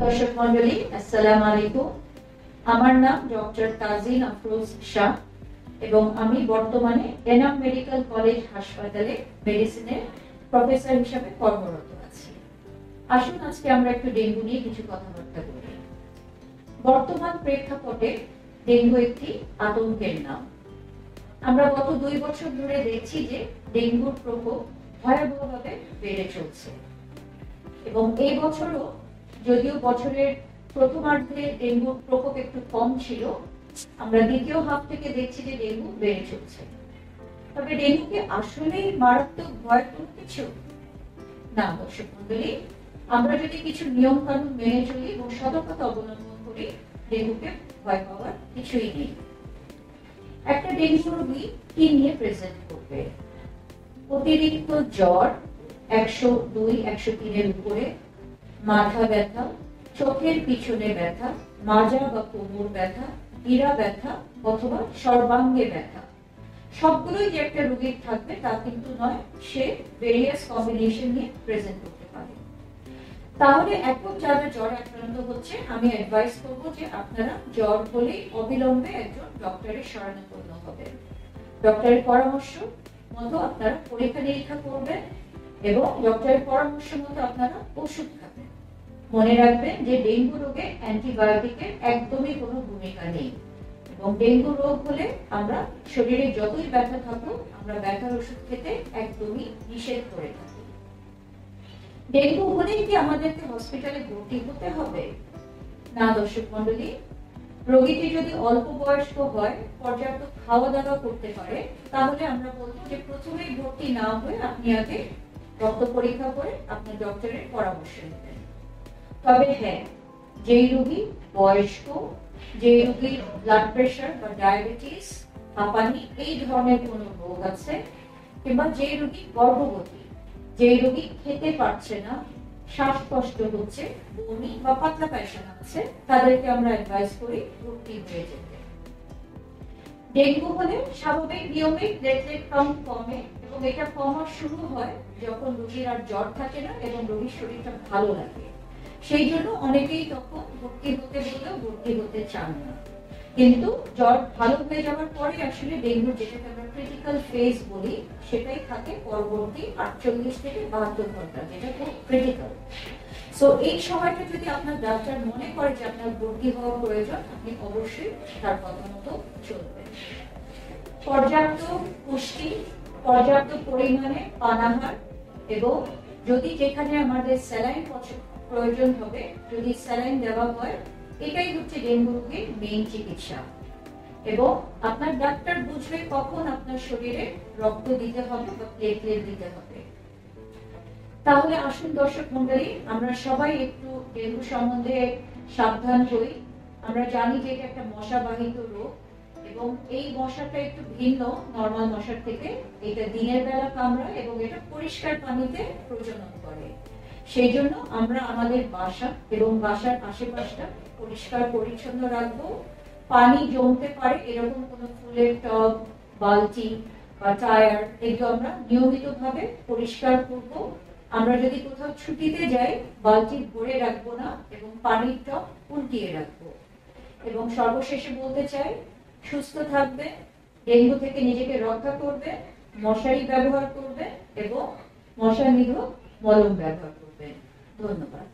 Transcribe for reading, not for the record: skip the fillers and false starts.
দর্শক মন্ডলী, আসসালামু আলাইকুম। আমার নাম ডক্টর তাজিন আফরোজ শাহ এবং আমি বর্তমানে এনাম মেডিকেল কলেজ হাসপাতালে মেডিসিনের প্রফেসর হিসেবে কর্মরত আছি। আসুন আজকে আমরা একটু ডেঙ্গু নিয়ে কিছু কথাবার্তা বলি। বর্তমান প্রেক্ষাপটে ডেঙ্গু একটি আতঙ্কের নাম। আমরা গত 2 বছর ধরে দেখছি যে ডেঙ্গুর প্রকোপ ভয়াবহভাবে বেড়ে চলছে এবং এই বছরও যদিও বছরের প্রথমার্ধে ডেঙ্গুর প্রকোপ একটু কম ছিল, আমরা দ্বিতীয় হাফ থেকে দেখছি যে ডেঙ্গু বেড়ে চলছে। তবে ডেঙ্গুকে আসলেই মারাত্মক ভয় কোনো কিছু না দর্শক মন্ডলী, আমরা যদি কিছু নিয়ম কানুন মেনে চলি এবং সতর্কতা অবলম্বন করি, ডেঙ্গুকে ভয় পাওয়ার কিছুই নেই। একটা ডেঙ্গু রোগী কি নিয়ে প্রেজেন্ট করবে? অতিরিক্ত জ্বর 102-103 এর উপরে, মাথা ব্যথা, চোখের পিছনে ব্যথা, মাজা বা কোমর ব্যথা, গিরা ব্যথা অথবা সর্বাঙ্গে ব্যথা, সবগুলোই যে একটা রোগীর থাকবে তা কিন্তু নয়, সে ভেরিয়াস কম্বিনেশন নিয়ে প্রেজেন্ট করতে পারে। তাহলে এখন যারা জ্বর আক্রান্ত হচ্ছে, আমি অ্যাডভাইস করব যে আপনারা জ্বর হলেই অবিলম্বে একজন ডক্টরের শরণাপন্ন হবেন। ডক্টরের পরামর্শ মতো আপনারা পরীক্ষা নিরীক্ষা করবেন এবং ডক্টরের পরামর্শ মতো আপনারা ওষুধ খাবেন। মনে রাখবেন যে ডেঙ্গু রোগে অ্যান্টিবায়োটিকের একদমই কোনো ভূমিকা নেই এবং ডেঙ্গু রোগ হলে আমরা শরীরে যতই ব্যথা থাকুক, আমরা ব্যথার ওষুধ খেতে একদমই নিষেধ করে থাকি। ডেঙ্গু হলেই কি আমাদেরকে হসপিটালে ভর্তি হতে হবে? না দর্শক মন্ডলী, রোগীটি যদি অল্প বয়স্ক হয়, পর্যাপ্ত খাওয়া দাওয়া করতে পারে, তাহলে আমরা বলবো যে প্রথমেই ভর্তি না হয়ে আপনি আগে রক্ত পরীক্ষা করে আপনার ডক্টরের পরামর্শ নেবেন। তবে হ্যাঁ, যেই রোগী বয়স্ক, যে রোগীর ব্লাড প্রেশার বা ডায়াবেটিস, হাঁপানি এই ধরনের কোনো রোগ আছে, কিংবা যে রোগী গর্ভবতী, যে রোগী খেতে পারছে না, শ্বাসকষ্ট হচ্ছে, বমি বা পাতলা পায়খানা আছে, তাদেরকে আমরা অ্যাডভাইস করি ভর্তি হয়ে যেতে। ডেঙ্গু হলে স্বাভাবিক নিয়মে প্লেটলেট কাউন্ট কমে এবং এটা কমা শুরু হয় যখন রোগীর আর জ্বর থাকে না এবং রোগীর শরীরটা ভালো লাগে। সেই জন্য অনেকেই তখন ভর্তি হতে বললেও ভর্তি হতে চান না। কিন্তু জ্বর ভালো হয়ে যাওয়ার পরে আসলে ডেঙ্গুর যেটাকে আমরা ক্রিটিক্যাল ফেজ বলি, সেটাই থাকে পরবর্তী 48 থেকে 72 ঘন্টা, যেটা খুব ক্রিটিক্যাল। সো এই সময়টা যদি আপনার ডাক্তার মনে করে যে আপনার ভর্তি হওয়া প্রয়োজন, আপনি অবশ্যই তার কথা মতো চলবেন। পর্যাপ্ত পুষ্টি, পর্যাপ্ত পরিমাণে পানাহার এবং যদি যেখানে আমাদের স্যালাইন প্রয়োজন হবে, যদি স্যালাইন দেওয়া হয়, এটাই হচ্ছে ডেঙ্গু রোগীর মেইন চিকিৎসা। এবং আপনার ডাক্তার বুঝবে কখন আপনার শরীরে রক্ত দিতে হবে বা প্লেটলেট দিতে হবে। তাহলে আসুন দর্শক মন্ডলী, আমরা সবাই একটু ডেঙ্গু সম্বন্ধে সাবধান হই। আমরা জানি যে এটা একটা মশাবাহিত রোগ এবং এই মশাটা একটু ভিন্ন নরমাল মশার থেকে। এটা দিনের বেলা কামড়ায় এবং এটা পরিষ্কার পানিতে প্রজনন করে। সেই জন্য আমরা আমাদের বাসা এবং বাসার আশেপাশটা পরিষ্কার পরিচ্ছন্ন রাখবো। পানি জমতে পারে এরকম কোনো ফুলের টব, বালতি বা টায়ার, এগুলো আমরা নিয়মিতভাবে পরিষ্কার করব। আমরা যদি কোথাও ছুটিতে যাই, বালতি ভরে রাখবো না এবং পানির টব উল্টিয়ে রাখবো। এবং সর্বশেষে বলতে চাই, সুস্থ থাকবে, ডেঙ্গু থেকে নিজেকে রক্ষা করবে, মশারি ব্যবহার করবে এবং মশা নিধক মলম ব্যবহার করবে। ধন্যবাদ।